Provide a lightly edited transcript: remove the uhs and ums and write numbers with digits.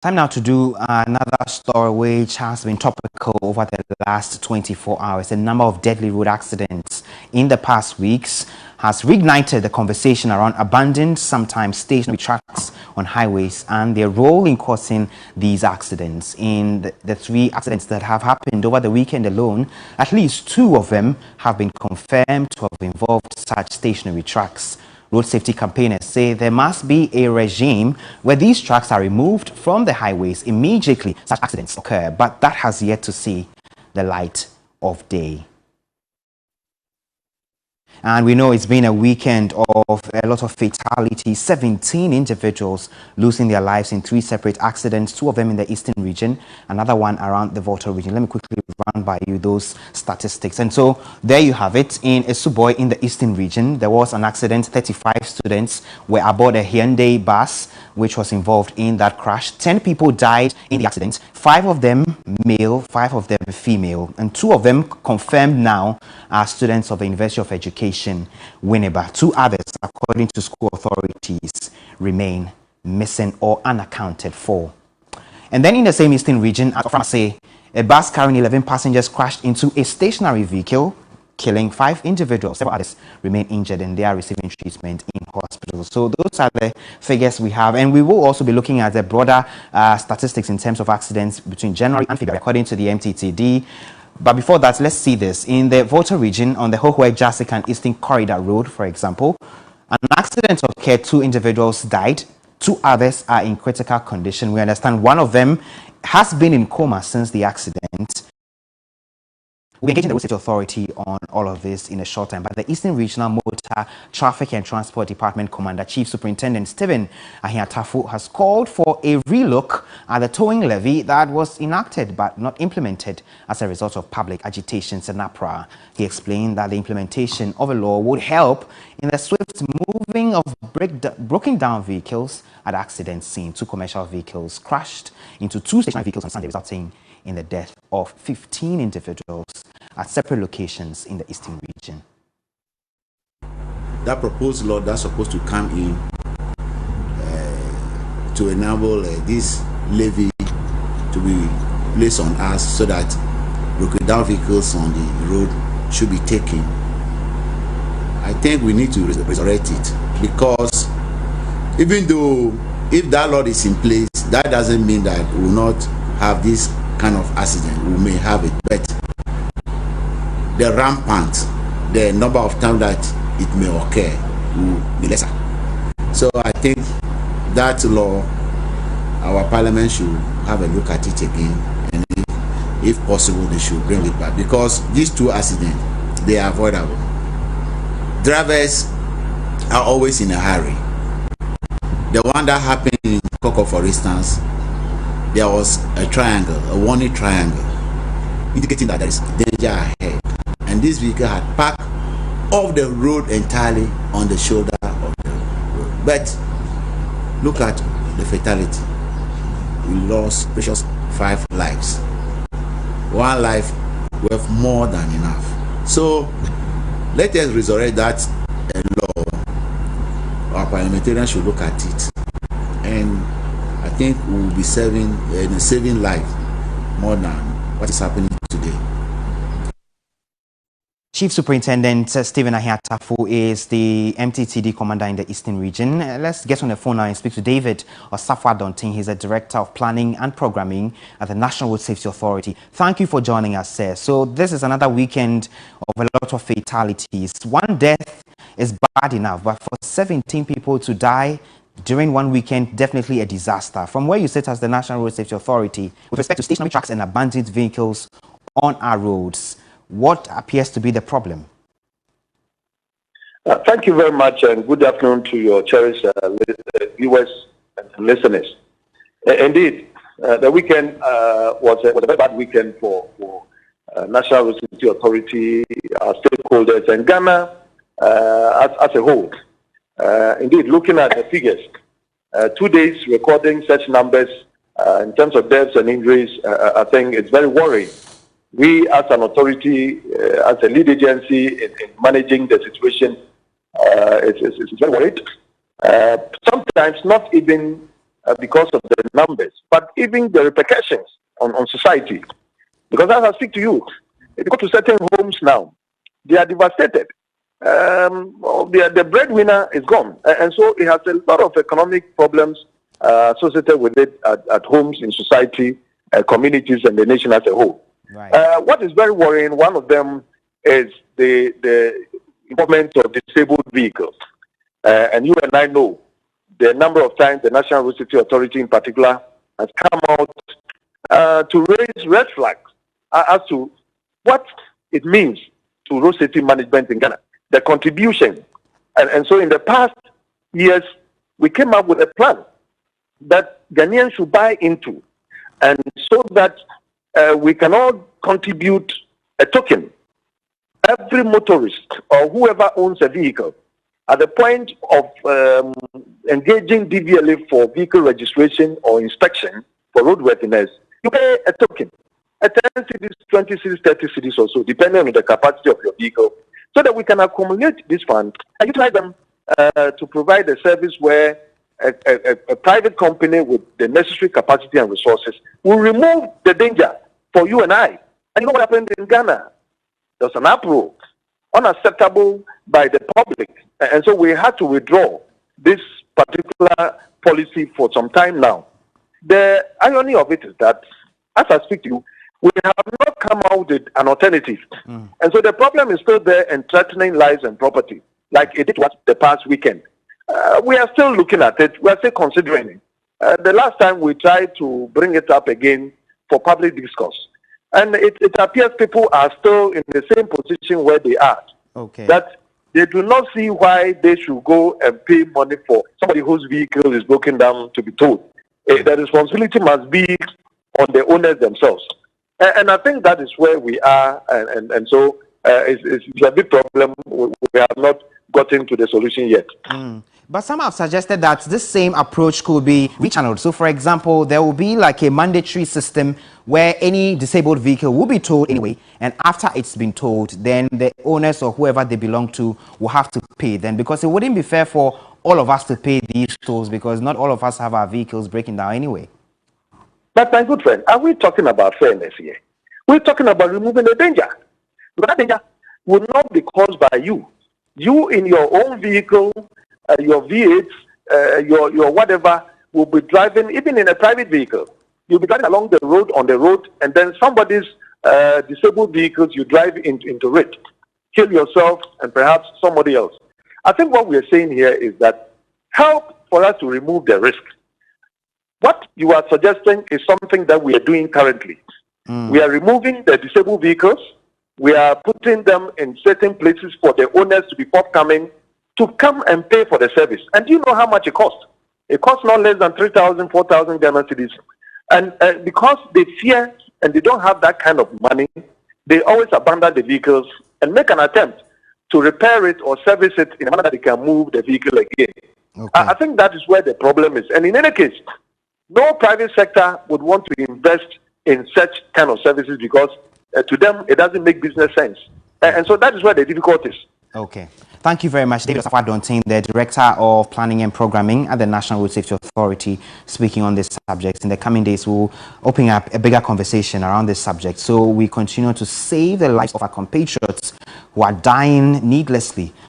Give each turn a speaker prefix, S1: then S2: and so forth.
S1: Time now to do another story which has been topical over the last 24 hours. A number of deadly road accidents in the past weeks has reignited the conversation around abandoned, sometimes stationary trucks on highways and their role in causing these accidents. In the 3 accidents that have happened over the weekend alone, at least 2 of them have been confirmed to have involved such stationary trucks. Road safety campaigners say there must be a regime where these trucks are removed from the highways immediately such accidents occur, but that has yet to see the light of day. And we know it's been a weekend of a lot of fatalities, 17 individuals losing their lives in 3 separate accidents, 2 of them in the Eastern region, another one around the Volta region. Let me quickly run by you those statistics. And so there you have it. In Esuboy in the Eastern region, there was an accident. 35 students were aboard a Hyundai bus which was involved in that crash. 10 people died in the accident, 5 of them male, 5 of them female, and 2 of them confirmed now are students of the University of Education, Winneba. 2 others, according to school authorities, remain missing or unaccounted for. And then in the same Eastern region, at Oframase, a bus carrying 11 passengers crashed into a stationary vehicle, killing 5 individuals. Several others remain injured and they are receiving treatment in hospitals. So those are the figures we have. And we will also be looking at the broader statistics in terms of accidents between January and February, according to the MTTD. But before that, let's see this. In the Volta region, on the hohoe-jasikan Eastern Corridor Road, for example, an accident occurred. 2 individuals died. 2 others are in critical condition. We understand one of them has been in coma since the accident. We're engaging the Road Safety Authority on all of this in a short time, but the Eastern Regional Motor Traffic and Transport Department Commander, Chief Superintendent Stephen Ahiatafu, has called for a relook at the towing levy that was enacted but not implemented as a result of public agitations in APRA. He explained that the implementation of a law would help in the swift moving of broken down vehicles at accident scene. 2 commercial vehicles crashed into 2 stationary vehicles on Sunday, resulting in the death of 15 individuals at separate locations in the Eastern region.
S2: That proposed law that's supposed to come in to enable this levy to be placed on us so that broken down vehicles on the road should be taken. I think we need to resurrect it, because even though if that law is in place, that doesn't mean that we will not have this kind of accident. We may have it, but the rampant, the number of times that it may occur will be lesser. So I think that law, our parliament should have a look at it again, and if possible they should bring it back, because these 2 accidents, they are avoidable. Drivers are always in a hurry. The one that happened in Koko, for instance, there was a triangle, a warning triangle, indicating that there is danger ahead. And this vehicle had parked off the road entirely on the shoulder of the road. But look at the fatality. We lost precious 5 lives. 1 life worth more than enough. So let us resurrect that law. Our parliamentarians should look at it. And I think we will be saving life more than what is happening today.
S1: Chief Superintendent Stephen Ahiatafu is the MTTD commander in the Eastern region. Let's get on the phone now and speak to David Osafo-Adontin. He's the Director of Planning and Programming at the National Road Safety Authority. Thank you for joining us, sir. So this is another weekend of a lot of fatalities. 1 death is bad enough, but for 17 people to die during 1 weekend, definitely a disaster. From where you sit as the National Road Safety Authority, with respect to stationary trucks and abandoned vehicles on our roads, what appears to be the problem?
S3: Thank you very much, and good afternoon to your cherished viewers and listeners. Indeed, the weekend was a very bad weekend for National Road Safety Authority, our stakeholders, and Ghana as a whole. Indeed, looking at the figures, 2 days recording such numbers in terms of deaths and injuries, I think it's very worrying. We, as an authority, as a lead agency in managing the situation, it's very worried. Sometimes not even because of the numbers, but even the repercussions on society. Because as I speak to you, if you go to certain homes now, they are devastated. The breadwinner is gone. And so it has a lot of economic problems associated with it at homes, in society, communities, and the nation as a whole.
S1: Right.
S3: What is very worrying, one of them is the involvement of disabled vehicles. And you and I know the number of times the National Road Safety Authority in particular has come out to raise red flags as to what it means to road safety management in Ghana, the contribution. And so in the past years, we came up with a plan that Ghanaians should buy into, and so that we can all contribute a token. Every motorist or whoever owns a vehicle, at the point of engaging DVLA for vehicle registration or inspection for roadworthiness, you pay a token, a 10 cities, 20 cities, 30 cities or so, depending on the capacity of your vehicle, so that we can accumulate these funds and utilize them to provide a service where a private company with the necessary capacity and resources will remove the danger for you and I. And you know what happened in Ghana? There was an uproar, unacceptable by the public. And so we had to withdraw this particular policy for some time now. The irony of it is that, as I speak to you, we have not come out with an alternative. And so the problem is still there and threatening lives and property, like it was the past weekend. We are still looking at it. We are still considering it. The last time we tried to bring it up again for public discourse. And it appears people are still in the same position where they are.
S1: Okay.
S3: That they do not see why they should go and pay money for somebody whose vehicle is broken down to be towed. The responsibility must be on the owners themselves. And I think that is where we are. And so it's a big problem. We have not gotten to the solution yet.
S1: But some have suggested that this same approach could be rechanneled. So, for example, there will be like a mandatory system where any disabled vehicle will be towed anyway, and after it's been towed, then the owners or whoever they belong to will have to pay then, because it wouldn't be fair for all of us to pay these tolls, because not all of us have our vehicles breaking down anyway.
S3: But my good friend, are we talking about fairness here? We're talking about removing the danger. But that danger will not be caused by you. You in your own vehicle, your V8, your whatever, will be driving, even in a private vehicle. You'll be driving along the road, on the road, and then somebody's disabled vehicles, you drive into it, kill yourself and perhaps somebody else. I think what we're saying here is that help for us to remove the risk. What you are suggesting is something that we are doing currently. We are removing the disabled vehicles. We are putting them in certain places for the owners to be forthcoming to come and pay for the service. And do you know how much it costs? It costs not less than 3,000, 4,000 Ghana cedis. And because they fear and they don't have that kind of money, they always abandon the vehicles and make an attempt to repair it or service it in a manner that they can move the vehicle again. Okay. I think that is where the problem is. And in any case, no private sector would want to invest in such kind of services because to them, it doesn't make business sense. And so that is where the difficulty is.
S1: Okay. Thank you very much, David Safadontin, the Director of Planning and Programming at the National Road Safety Authority, speaking on this subject. In the coming days, we'll open up a bigger conversation around this subject. So we continue to save the lives of our compatriots who are dying needlessly